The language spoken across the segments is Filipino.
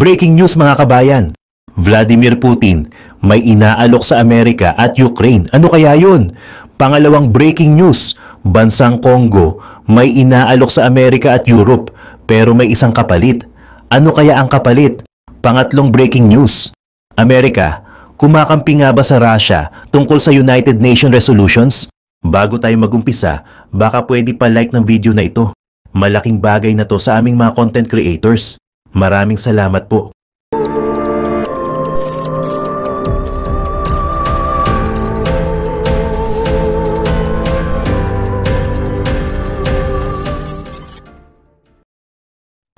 Breaking news mga kabayan, Vladimir Putin may inaalok sa Amerika at Ukraine. Ano kaya yun? Pangalawang breaking news, bansang Congo may inaalok sa Amerika at Europe pero may isang kapalit. Ano kaya ang kapalit? Pangatlong breaking news, Amerika, kumakampi nga ba sa Russia tungkol sa United Nations resolutions? Bago tayo magumpisa, baka pwede pa like ng video na ito. Malaking bagay na to sa aming mga content creators. Maraming salamat po.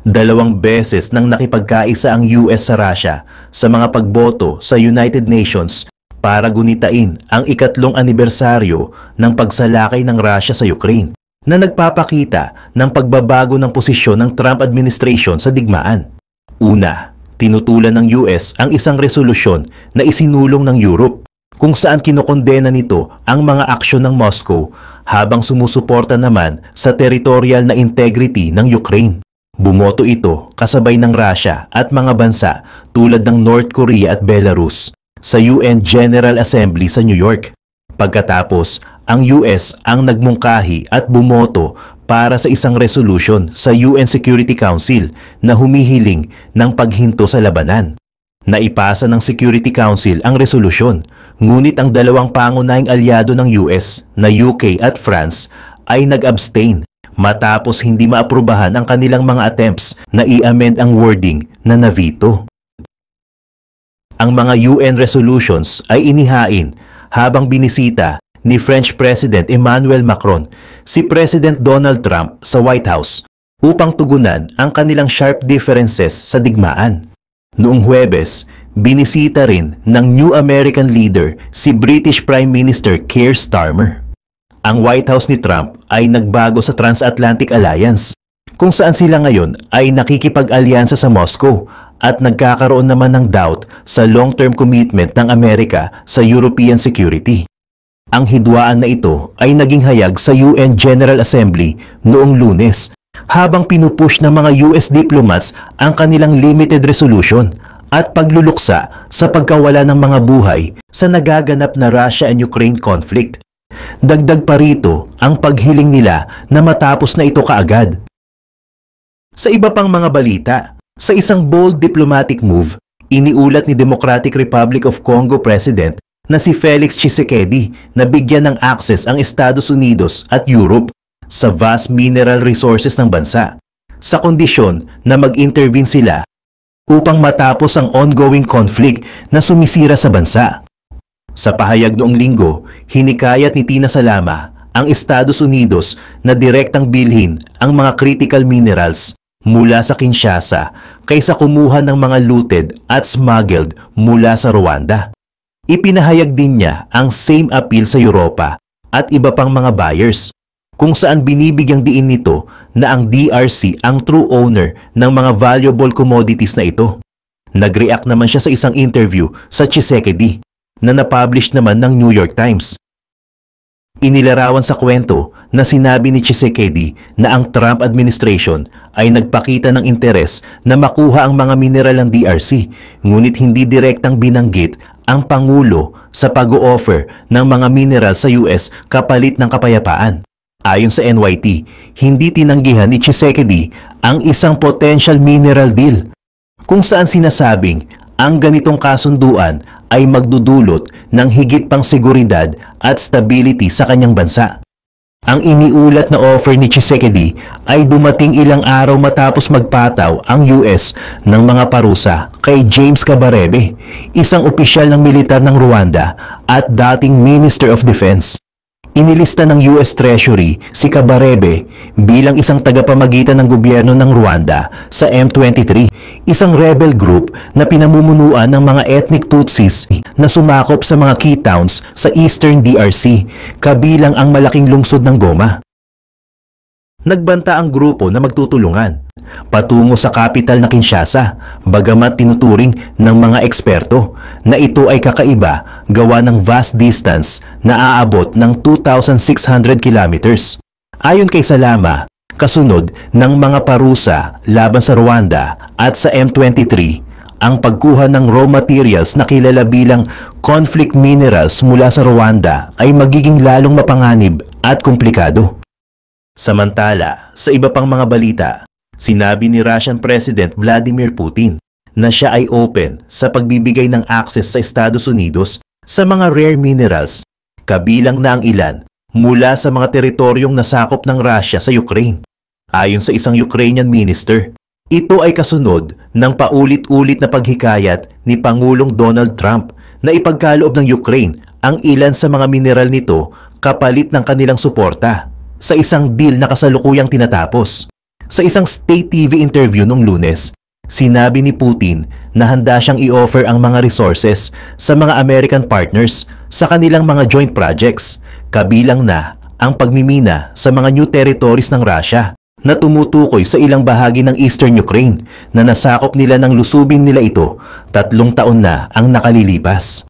Dalawang beses nang nakipagkaisa ang US sa Russia sa mga pagboto sa United Nations para gunitain ang ikatlong anibersaryo ng pagsalakay ng Russia sa Ukraine na nagpapakita ng pagbabago ng posisyon ng Trump administration sa digmaan. Una, tinutulan ng US ang isang resolusyon na isinulong ng Europe kung saan kinokondena nito ang mga aksyon ng Moscow habang sumusuporta naman sa territorial na integrity ng Ukraine. Bumoto ito kasabay ng Russia at mga bansa tulad ng North Korea at Belarus sa UN General Assembly sa New York. Pagkatapos, ang US ang nagmungkahi at bumoto para sa isang resolution sa UN Security Council na humihiling ng paghinto sa labanan. Naipasa ng Security Council ang resolusyon, ngunit ang dalawang pangunahing alyado ng US na UK at France ay nag-abstain matapos hindi maaprubahan ang kanilang mga attempts na i-amend ang wording na na-veto. Ang mga UN resolutions ay inihain habang binisita ni French President Emmanuel Macron si President Donald Trump sa White House upang tugunan ang kanilang sharp differences sa digmaan. Noong Huwebes, binisita rin ng New American leader si British Prime Minister Keir Starmer. Ang White House ni Trump ay nagbago sa Transatlantic Alliance kung saan sila ngayon ay nakikipag-alyansa sa Moscow at nagkakaroon naman ng doubt sa long-term commitment ng Amerika sa European security. Ang hidwaan na ito ay naging hayag sa UN General Assembly noong Lunes habang pinupush ng mga US diplomats ang kanilang limited resolution at pagluluksa sa pagkawala ng mga buhay sa nagaganap na Russia and Ukraine conflict. Dagdag pa rito ang paghiling nila na matapos na ito kaagad. Sa iba pang mga balita, sa isang bold diplomatic move, iniulat ni Democratic Republic of Congo President na si Felix Tshisekedi na bigyan ng access ang Estados Unidos at Europe sa vast mineral resources ng bansa sa kondisyon na mag-intervene sila upang matapos ang ongoing conflict na sumisira sa bansa. Sa pahayag noong linggo, hinikayat ni Tina Salama ang Estados Unidos na direktang bilhin ang mga critical minerals mula sa Kinshasa kaysa kumuha ng mga looted at smuggled mula sa Rwanda. Ipinahayag din niya ang same appeal sa Europa at iba pang mga buyers, kung saan binibigyang diin nito na ang DRC ang true owner ng mga valuable commodities na ito. Nag-react naman siya sa isang interview sa Tshisekedi na napublish naman ng New York Times. Inilarawan sa kwento na sinabi ni Tshisekedi na ang Trump administration ay nagpakita ng interes na makuha ang mga mineral ng DRC, ngunit hindi direktang binanggit ang Pangulo sa pag-o-offer ng mga mineral sa US kapalit ng kapayapaan. Ayon sa NYT, hindi tinanggihan ni Tshisekedi ang isang potential mineral deal, kung saan sinasabing ang ganitong kasunduan ay magdudulot ng higit pang seguridad at stability sa kanyang bansa. Ang iniulat na offer ni Tshisekedi ay dumating ilang araw matapos magpataw ang US ng mga parusa kay James Kabarebe, isang opisyal ng militar ng Rwanda at dating Minister of Defense. Inilista ng US Treasury si Kabarebe bilang isang tagapamagitan ng gobyerno ng Rwanda sa M23, isang rebel group na pinamumunuan ng mga ethnic Tutsis na sumakop sa mga key towns sa Eastern DRC, kabilang ang malaking lungsod ng Goma. Nagbanta ang grupo na magtutulungan patungo sa kapital na Kinshasa, bagamat tinuturing ng mga eksperto na ito ay kakaiba gawa ng vast distance na aabot ng 2,600 kilometers. Ayon kay Salama, kasunod ng mga parusa laban sa Rwanda at sa M23, ang pagkuha ng raw materials na kilala bilang conflict minerals mula sa Rwanda ay magiging lalong mapanganib at komplikado. Samantala, sa iba pang mga balita, sinabi ni Russian President Vladimir Putin na siya ay open sa pagbibigay ng access sa Estados Unidos sa mga rare minerals, kabilang na ang ilan mula sa mga teritoryong nasakop ng Russia sa Ukraine. Ayon sa isang Ukrainian minister, ito ay kasunod ng paulit-ulit na paghikayat ni Pangulong Donald Trump na ipagkaloob ng Ukraine ang ilan sa mga mineral nito kapalit ng kanilang suporta sa isang deal na kasalukuyang tinatapos. Sa isang state TV interview noong Lunes, sinabi ni Putin na handa siyang i-offer ang mga resources sa mga American partners sa kanilang mga joint projects, kabilang na ang pagmimina sa mga new territories ng Russia na tumutukoy sa ilang bahagi ng Eastern Ukraine na nasakop nila ng lusubin nila ito 3 taon na ang nakalilipas.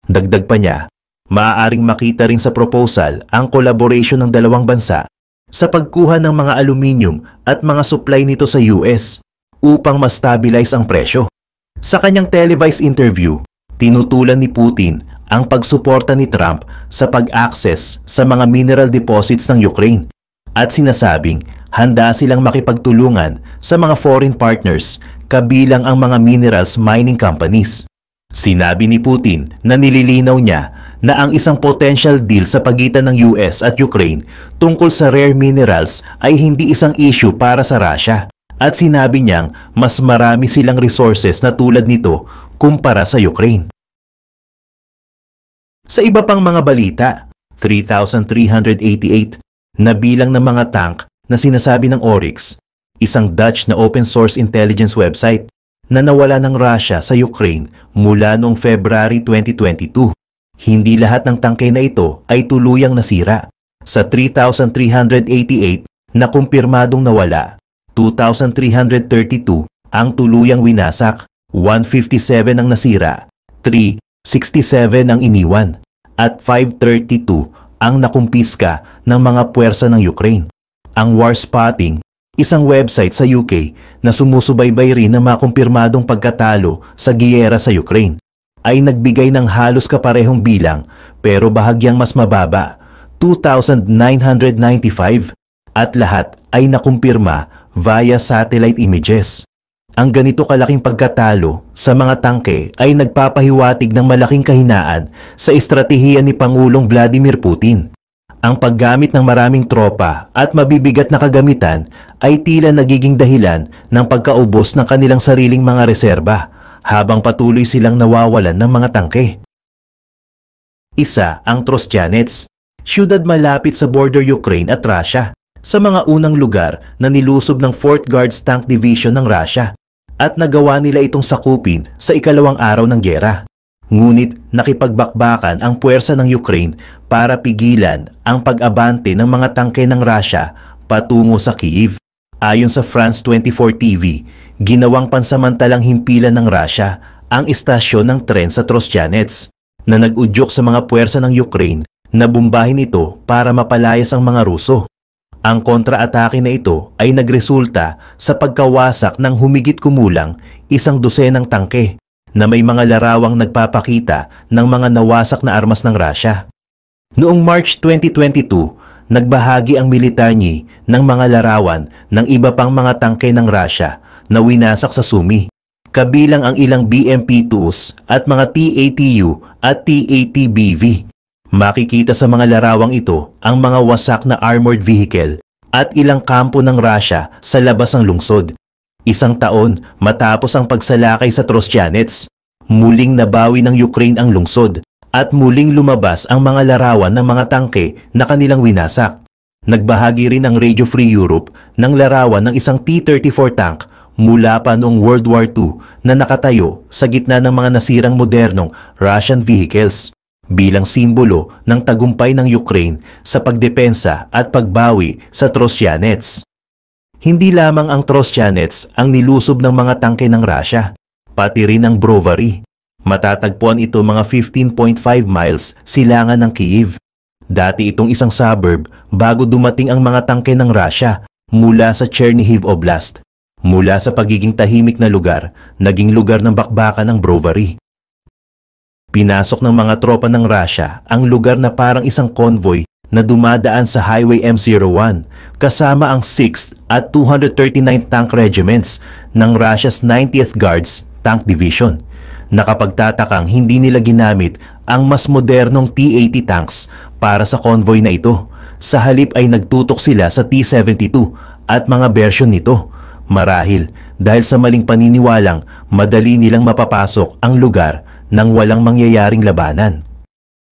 Dagdag pa niya, maaaring makita rin sa proposal ang collaboration ng dalawang bansa sa pagkuha ng mga aluminium at mga supply nito sa US upang ma-stabilize ang presyo. Sa kanyang televised interview, tinutulan ni Putin ang pagsuporta ni Trump sa pag-access sa mga mineral deposits ng Ukraine at sinasabing handa silang makipagtulungan sa mga foreign partners kabilang ang mga minerals mining companies. Sinabi ni Putin na nililinaw niya na ang isang potential deal sa pagitan ng US at Ukraine tungkol sa rare minerals ay hindi isang issue para sa Russia at sinabi niyang mas marami silang resources na tulad nito kumpara sa Ukraine. Sa iba pang mga balita, 3,388 na bilang ng mga tank na sinasabi ng Oryx, isang Dutch na open source intelligence website na nawala ng Russia sa Ukraine mula noong February 2022. Hindi lahat ng tangke na ito ay tuluyang nasira. Sa 3,388 na kumpirmadong nawala, 2,332 ang tuluyang winasak, 157 ang nasira, 367 ang iniwan, at 532 ang nakumpiska ng mga puwersa ng Ukraine. Ang Warspotting, isang website sa UK na sumusubaybay rin ng mga kumpirmadong pagkatalo sa giyera sa Ukraine, ay nagbigay ng halos kaparehong bilang pero bahagyang mas mababa, 2,995, at lahat ay nakumpirma via satellite images. Ang ganito kalaking pagkatalo sa mga tangke ay nagpapahiwatig ng malaking kahinaan sa estratehiya ni Pangulong Vladimir Putin. Ang paggamit ng maraming tropa at mabibigat na kagamitan ay tila nagiging dahilan ng pagkaubos ng kanilang sariling mga reserba habang patuloy silang nawawalan ng mga tangke. Isa ang Trostyanets, siyudad malapit sa border Ukraine at Russia, sa mga unang lugar na nilusob ng 4th Guards Tank Division ng Russia at nagawa nila itong sakupin sa ikalawang araw ng giyera. Ngunit nakipagbakbakan ang puwersa ng Ukraine para pigilan ang pag-abante ng mga tangke ng Russia patungo sa Kyiv. Ayon sa France 24 TV, ginawang pansamantalang himpilan ng Russia ang istasyon ng tren sa Trostyanets na nag-udyok sa mga puwersa ng Ukraine na bombahin ito para mapalayas ang mga Ruso. Ang kontra-atake na ito ay nagresulta sa pagkawasak ng humigit kumulang 100 tangke na may mga larawang nagpapakita ng mga nawasak na armas ng Russia. Noong March 2022, nagbahagi ang militar niya ng mga larawan ng iba pang mga tangke ng Russia na winasak sa Sumy, kabilang ang ilang BMP-2s at mga TATU at TATBV. Makikita sa mga larawang ito ang mga wasak na armored vehicle at ilang kampo ng Russia sa labas ng lungsod. 1 taon matapos ang pagsalakay sa Trostyanets, muling nabawi ng Ukraine ang lungsod at muling lumabas ang mga larawan ng mga tangke na kanilang winasak. Nagbahagi rin ang Radio Free Europe ng larawan ng isang T-34 tank mula pa noong World War II na nakatayo sa gitna ng mga nasirang modernong Russian vehicles, bilang simbolo ng tagumpay ng Ukraine sa pagdepensa at pagbawi sa Trostyanets. Hindi lamang ang Trostyanets ang nilusob ng mga tangke ng Russia, pati rin ang Brovary. Matatagpuan ito mga 15.5 miles silangan ng Kyiv. Dati itong isang suburb bago dumating ang mga tangke ng Russia mula sa Chernihiv Oblast. Mula sa pagiging tahimik na lugar, naging lugar ng bakbakan ng Brovary. Pinasok ng mga tropa ng Russia ang lugar na parang isang convoy na dumadaan sa Highway M01 kasama ang 6th at 239th Tank Regiments ng Russia's 90th Guards Tank Division. Nakapagtatakang hindi nila ginamit ang mas modernong T-80 tanks para sa convoy na ito. Sa halip ay nagtutok sila sa T-72 at mga version nito. Marahil dahil sa maling paniniwalang madali nilang mapapasok ang lugar nang walang mangyayaring labanan.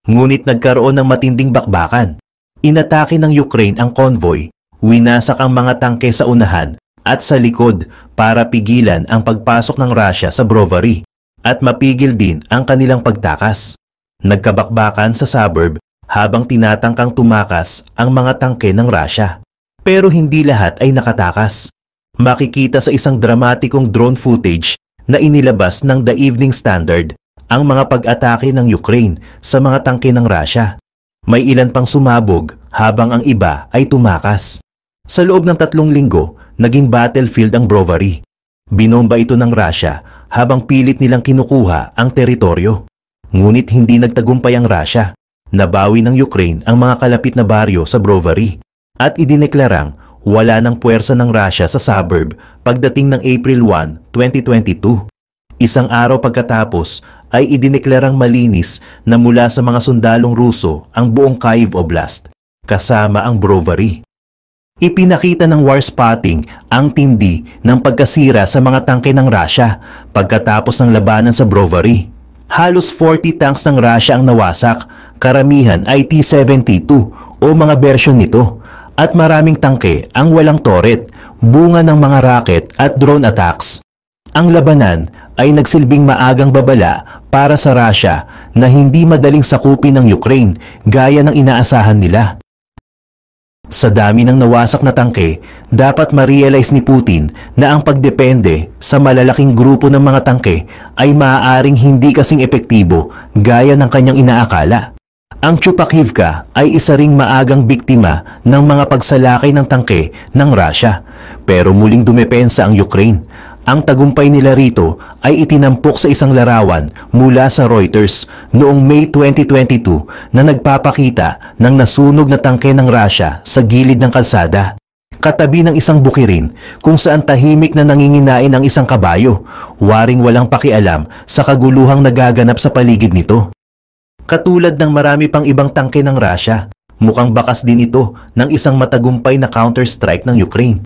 Ngunit nagkaroon ng matinding bakbakan. Inatake ng Ukraine ang convoy, winasak ang mga tangke sa unahan at sa likod para pigilan ang pagpasok ng Russia sa Brovary at mapigil din ang kanilang pagtakas. Nagkabakbakan sa suburb habang tinatangkang tumakas ang mga tangke ng Russia. Pero hindi lahat ay nakatakas. Makikita sa isang dramatikong drone footage na inilabas ng The Evening Standard ang mga pag-atake ng Ukraine sa mga tangke ng Russia. May ilan pang sumabog habang ang iba ay tumakas. Sa loob ng 3 linggo, naging battlefield ang Brovary. Binomba ito ng Russia habang pilit nilang kinukuha ang teritoryo. Ngunit hindi nagtagumpay ang Russia. Nabawi ng Ukraine ang mga kalapit na baryo sa Brovary at idineklarang wala ng puwersa ng Russia sa suburb pagdating ng April 1, 2022. Isang araw pagkatapos ay idineklarang malinis na mula sa mga sundalong Ruso ang buong Kyiv Oblast, kasama ang Brovary. Ipinakita ng war spotting ang tindi ng pagkasira sa mga tangke ng Russia pagkatapos ng labanan sa Brovary. Halos 40 tanks ng Russia ang nawasak, karamihan ay T-72 o mga version nito. At maraming tangke ang walang turret, bunga ng mga rocket at drone attacks. Ang labanan ay nagsilbing maagang babala para sa Russia na hindi madaling sakupin ng Ukraine gaya ng inaasahan nila. Sa dami ng nawasak na tangke, dapat ma-realize ni Putin na ang pagdepende sa malalaking grupo ng mga tangke ay maaaring hindi kasing epektibo gaya ng kanyang inaakala. Ang Chupakivka ay isa ring maagang biktima ng mga pagsalakay ng tangke ng Russia, pero muling dumepensa ang Ukraine. Ang tagumpay nila rito ay itinampok sa isang larawan mula sa Reuters noong May 2022 na nagpapakita ng nasunog na tangke ng Russia sa gilid ng kalsada, katabi ng isang bukirin kung saan tahimik na nanginginain ang isang kabayo, waring walang pakialam sa kaguluhang nagaganap sa paligid nito. Katulad ng marami pang ibang tangke ng Russia, mukhang bakas din ito ng isang matagumpay na counter-strike ng Ukraine.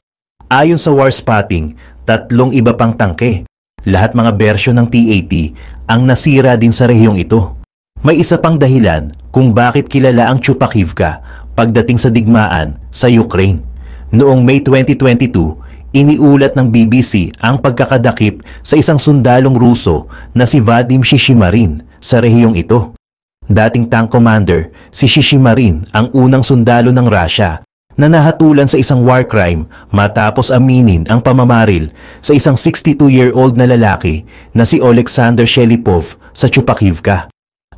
Ayon sa war spotting, 3 iba pang tangke, lahat mga bersyon ng T-80 ang nasira din sa rehiyong ito. May isa pang dahilan kung bakit kilala ang Chupakivka pagdating sa digmaan sa Ukraine. Noong May 2022, iniulat ng BBC ang pagkakadakip sa isang sundalong Ruso na si Vadim Shishimarin sa rehiyong ito. Dating tank commander, si Shishimarin ang unang sundalo ng Russia na nahatulan sa isang war crime matapos aminin ang pamamaril sa isang 62-year-old na lalaki na si Alexander Shelipov sa Chupakivka.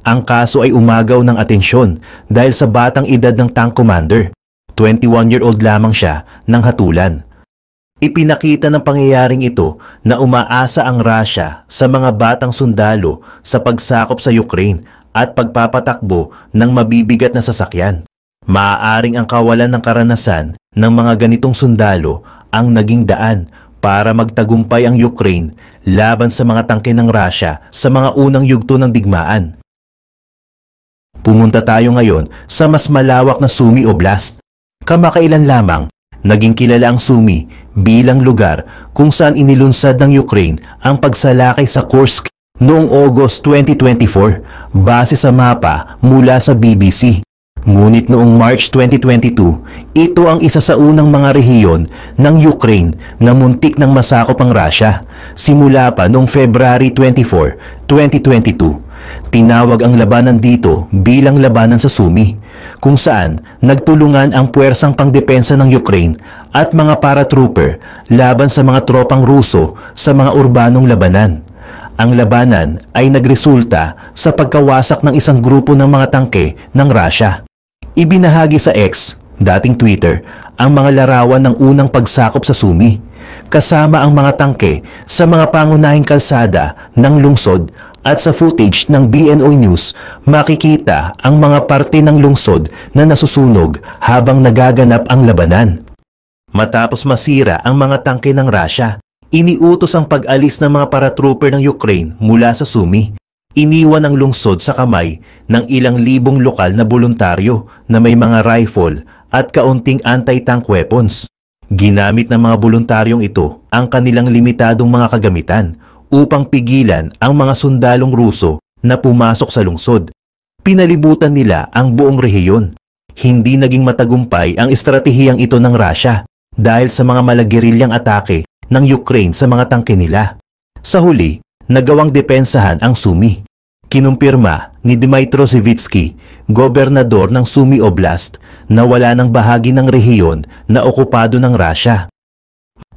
Ang kaso ay umagaw ng atensyon dahil sa batang edad ng tank commander. 21-year-old lamang siya nang hatulan. Ipinakita ng pangyayaring ito na umaasa ang Russia sa mga batang sundalo sa pagsakop sa Ukraine at pagpapatakbo ng mabibigat na sasakyan. Maaaring ang kawalan ng karanasan ng mga ganitong sundalo ang naging daan para magtagumpay ang Ukraine laban sa mga tangke ng Russia sa mga unang yugto ng digmaan. Pumunta tayo ngayon sa mas malawak na Sumy Oblast. Kamakailan lamang, naging kilala ang Sumy bilang lugar kung saan inilunsad ng Ukraine ang pagsalakay sa Kursk noong August 2024 base sa mapa mula sa BBC. Ngunit noong March 2022, ito ang isa sa unang mga rehiyon ng Ukraine na muntik nang masakop ang Russia simula pa noong February 24, 2022. Tinawag ang labanan dito bilang labanan sa Sumy, kung saan nagtulungan ang puwersang pangdepensa ng Ukraine at mga paratrooper laban sa mga tropang Ruso sa mga urbanong labanan. Ang labanan ay nagresulta sa pagkawasak ng isang grupo ng mga tangke ng Russia. Ibinahagi sa X, dating Twitter, ang mga larawan ng unang pagsakop sa Sumy. kasama ang mga tangke sa mga pangunahing kalsada ng lungsod. At sa footage ng BNO News, makikita ang mga parte ng lungsod na nasusunog habang nagaganap ang labanan. Matapos masira ang mga tangke ng Russia, iniutos ang pag-alis ng mga paratrooper ng Ukraine mula sa Sumy. Iniwan ang lungsod sa kamay ng ilang libong lokal na voluntaryo na may mga rifle at kaunting anti-tank weapons. Ginamit ng mga voluntaryong ito ang kanilang limitadong mga kagamitan upang pigilan ang mga sundalong Ruso na pumasok sa lungsod. Pinalibutan nila ang buong rehiyon. Hindi naging matagumpay ang estratehiyang ito ng Russia dahil sa mga malagirilyang atake ng Ukraine sa mga tangke nila. Sa huli, nagawang depensahan ang Sumy. Kinumpirma ni Dmytro Sivitsky, gobernador ng Sumy Oblast, na wala ng bahagi ng rehiyon na okupado ng Russia.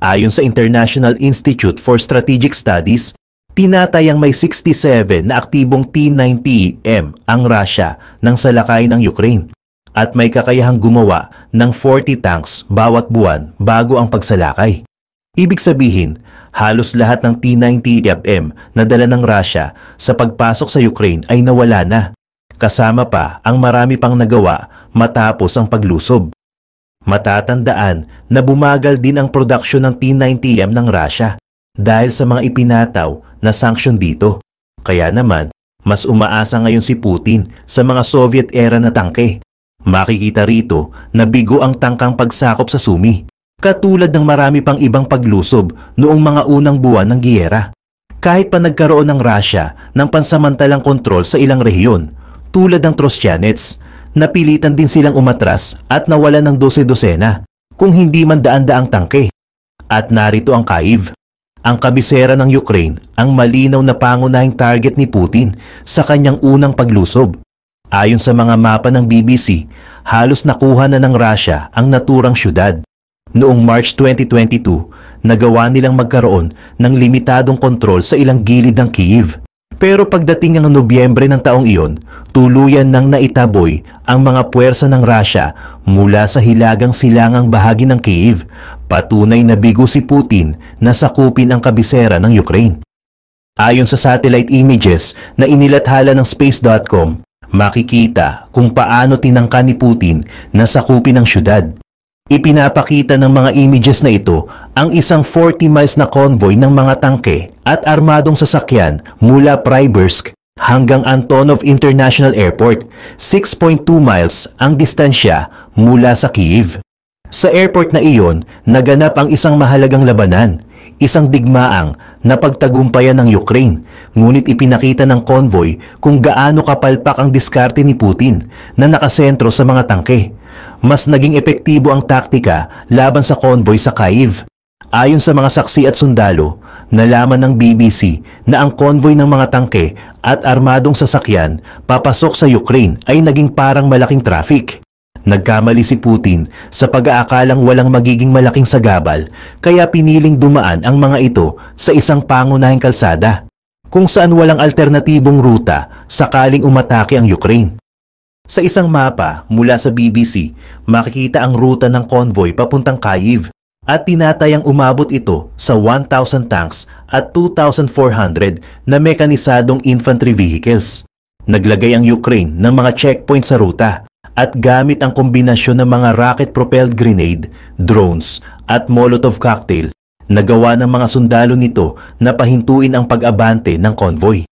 Ayon sa International Institute for Strategic Studies, tinatayang may 67 na aktibong T-90M ang Russia ng salakay ng Ukraine at may kakayahang gumawa ng 40 tanks bawat buwan bago ang pagsalakay. Ibig sabihin, halos lahat ng T-90M na dala ng Russia sa pagpasok sa Ukraine ay nawala na, kasama pa ang marami pang nagawa matapos ang paglusob. Matatandaan na bumagal din ang produksyon ng T-90M ng Russia dahil sa mga ipinataw na sanksyon dito. Kaya naman, mas umaasa ngayon si Putin sa mga Soviet-era na tangke. Makikita rito na bigo ang tangkang pagsakop sa Sumy, katulad ng marami pang ibang paglusob noong mga unang buwan ng giyera. Kahit pa nagkaroon ng Russia ng pansamantalang kontrol sa ilang rehiyon, tulad ng Trostianets, napilitan din silang umatras at nawalan ng 12-dosena, kung hindi man daan-daang tangke. At narito ang Kyiv, ang kabisera ng Ukraine, ang malinaw na pangunahing target ni Putin sa kanyang unang paglusob. Ayon sa mga mapa ng BBC, halos nakuha na ng Russia ang naturang syudad. Noong March 2022, nagawa nilang magkaroon ng limitadong kontrol sa ilang gilid ng Kyiv. Pero pagdating ng Nobyembre ng taong iyon, tuluyan nang naitaboy ang mga puwersa ng Russia mula sa hilagang silangang bahagi ng Kyiv. Patunay na bigo si Putin na sakupin ang kabisera ng Ukraine. Ayon sa satellite images na inilathala ng Space.com, makikita kung paano tinangka ni Putin na sakupin ang syudad. Ipinapakita ng mga images na ito ang isang 40 miles na convoy ng mga tangke at armadong sasakyan mula Prybyrsk hanggang Antonov International Airport. 6.2 miles ang distansya mula sa Kyiv. Sa airport na iyon, naganap ang isang mahalagang labanan, isang digmaang napagtagumpayan ng Ukraine, ngunit ipinakita ng convoy kung gaano kapalpak ang diskarte ni Putin na nakasentro sa mga tangke. Mas naging epektibo ang taktika laban sa convoy sa Kyiv. Ayon sa mga saksi at sundalo, nalaman ng BBC na ang convoy ng mga tangke at armadong sasakyan papasok sa Ukraine ay naging parang malaking traffic. Nagkamali si Putin sa pag-aakalang walang magiging malaking sagabal, kaya piniling dumaan ang mga ito sa isang pangunahing kalsada, kung saan walang alternatibong ruta sakaling umatake ang Ukraine. Sa isang mapa mula sa BBC, makikita ang ruta ng convoy papuntang Kyiv at tinatayang umabot ito sa 1,000 tanks at 2,400 na mekanisadong infantry vehicles. Naglagay ang Ukraine ng mga checkpoint sa ruta at gamit ang kombinasyon ng mga rocket-propelled grenade, drones at Molotov cocktail, nagawa ng mga sundalo nito na pahintuin ang pag-abante ng convoy.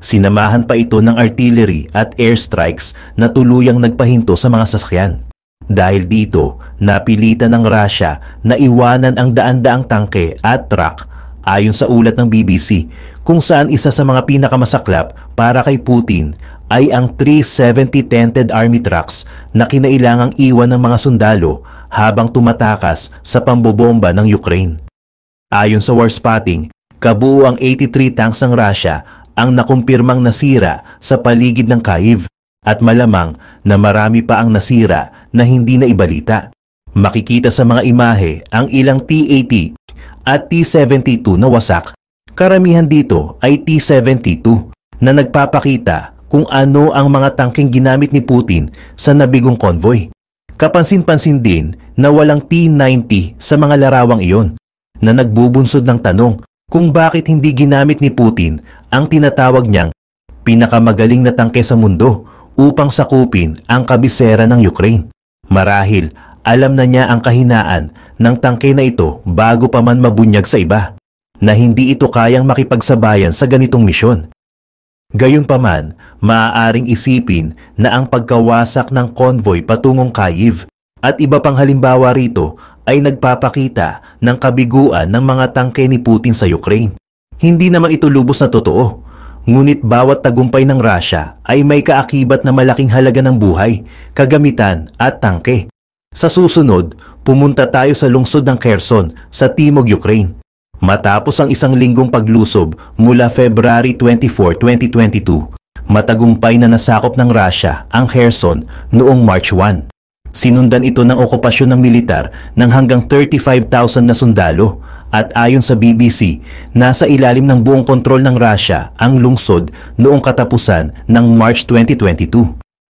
Sinamahan pa ito ng artillery at airstrikes na tuluyang nagpahinto sa mga sasakyan. Dahil dito, napilitan ng Russia na iwanan ang daan-daang tangke at truck ayon sa ulat ng BBC, kung saan isa sa mga pinakamasaklap para kay Putin ay ang 370 tented army trucks na kinailangang iwan ng mga sundalo habang tumatakas sa pambobomba ng Ukraine. Ayon sa Warspotting, kabuo ang 83 tanks ng Russia ang nakumpirmang nasira sa paligid ng Kyiv at malamang na marami pa ang nasira na hindi na ibalita. Makikita sa mga imahe ang ilang T-80 at T-72 na wasak. Karamihan dito ay T-72 na nagpapakita kung ano ang mga tangkeng ginamit ni Putin sa nabigong convoy. Kapansin-pansin din na walang T-90 sa mga larawang iyon. na nagbubunsod ng tanong kung bakit hindi ginamit ni Putin ang tinatawag niyang pinakamagaling na tangke sa mundo upang sakupin ang kabisera ng Ukraine. Marahil alam na niya ang kahinaan ng tangke na ito bago pa man mabunyag sa iba, na hindi ito kayang makipagsabayan sa ganitong misyon. Gayunpaman, maaaring isipin na ang pagkawasak ng convoy patungong Kyiv at iba pang halimbawa rito ay nagpapakita ng kabiguan ng mga tangke ni Putin sa Ukraine. Hindi naman ito lubos na totoo, ngunit bawat tagumpay ng Russia ay may kaakibat na malaking halaga ng buhay, kagamitan at tangke. Sa susunod, pumunta tayo sa lungsod ng Kherson sa timog Ukraine. Matapos ang isang linggong paglusob mula February 24, 2022, matagumpay na nasakop ng Russia ang Kherson noong March 1. Sinundan ito ng okupasyon ng militar ng hanggang 35,000 na sundalo at ayon sa BBC, nasa ilalim ng buong kontrol ng Russia ang lungsod noong katapusan ng March 2022.